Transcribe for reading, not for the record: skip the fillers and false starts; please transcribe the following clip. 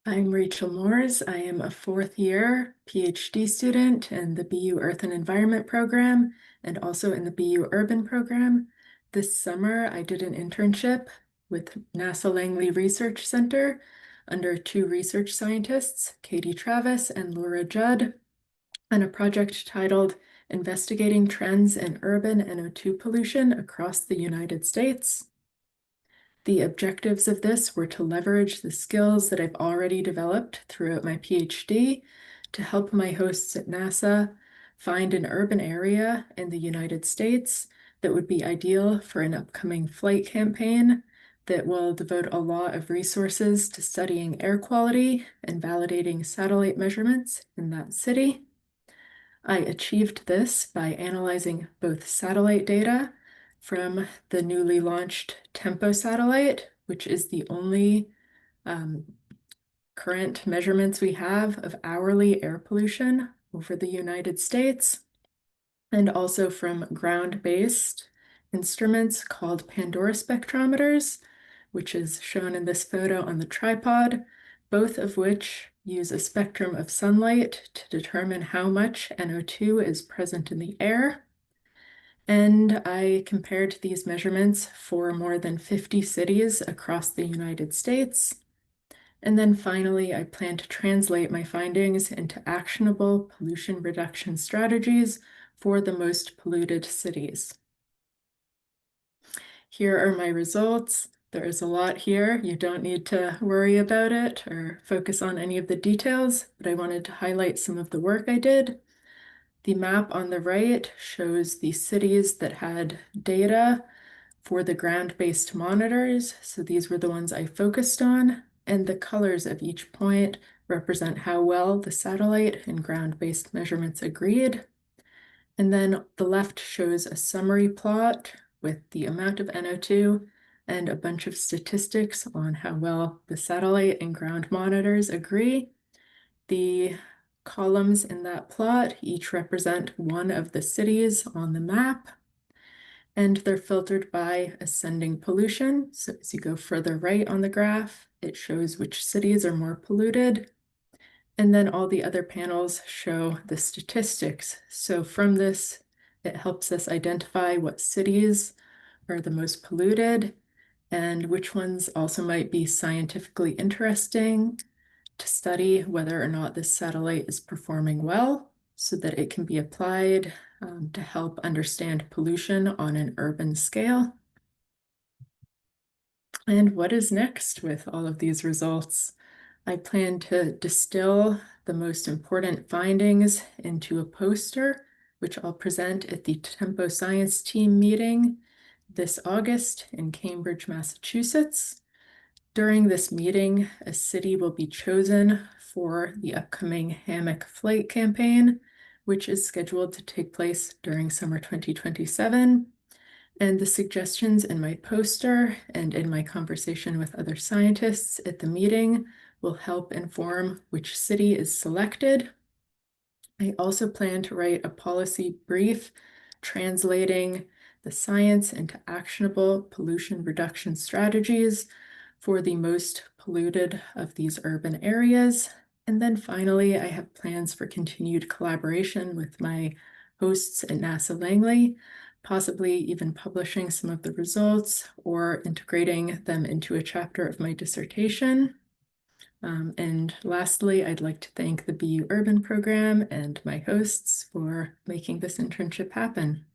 I'm Rachel Mooers. I am a fourth year PhD student in the BU Earth and Environment program and also in the BU Urban program. This summer, I did an internship with NASA Langley Research Center under two research scientists, Katie Travis and Laura Judd, on a project titled Investigating Trends in Urban NO2 Pollution Across the United States. The objectives of this were to leverage the skills that I've already developed throughout my PhD to help my hosts at NASA find an urban area in the United States that would be ideal for an upcoming flight campaign that will devote a lot of resources to studying air quality and validating satellite measurements in that city. I achieved this by analyzing both satellite data from the newly launched Tempo satellite, which is the only current measurements we have of hourly air pollution over the United States, and also from ground-based instruments called Pandora spectrometers, which is shown in this photo on the tripod, both of which use a spectrum of sunlight to determine how much NO2 is present in the air. And I compared these measurements for more than 50 cities across the United States. And then finally, I plan to translate my findings into actionable pollution reduction strategies for the most polluted cities. Here are my results. There is a lot here. You don't need to worry about it or focus on any of the details, but I wanted to highlight some of the work I did. The map on the right shows the cities that had data for the ground-based monitors. So these were the ones I focused on, and the colors of each point represent how well the satellite and ground-based measurements agreed. And then the left shows a summary plot with the amount of NO2 and a bunch of statistics on how well the satellite and ground monitors agree. The columns in that plot each represent one of the cities on the map, and they're filtered by ascending pollution. So as you go further right on the graph, it shows which cities are more polluted. And then all the other panels show the statistics. So from this, it helps us identify what cities are the most polluted and which ones also might be scientifically interesting to study whether or not this satellite is performing well so that it can be applied to help understand pollution on an urban scale. And what is next with all of these results? I plan to distill the most important findings into a poster, which I'll present at the Tempo Science Team meeting this August in Cambridge, Massachusetts. During this meeting, a city will be chosen for the upcoming hammock flight campaign, which is scheduled to take place during summer 2027. And the suggestions in my poster and in my conversation with other scientists at the meeting will help inform which city is selected. I also plan to write a policy brief translating the science into actionable pollution reduction strategies for the most polluted of these urban areas. And then finally, I have plans for continued collaboration with my hosts at NASA Langley, possibly even publishing some of the results or integrating them into a chapter of my dissertation. And lastly, I'd like to thank the BU Urban program and my hosts for making this internship happen.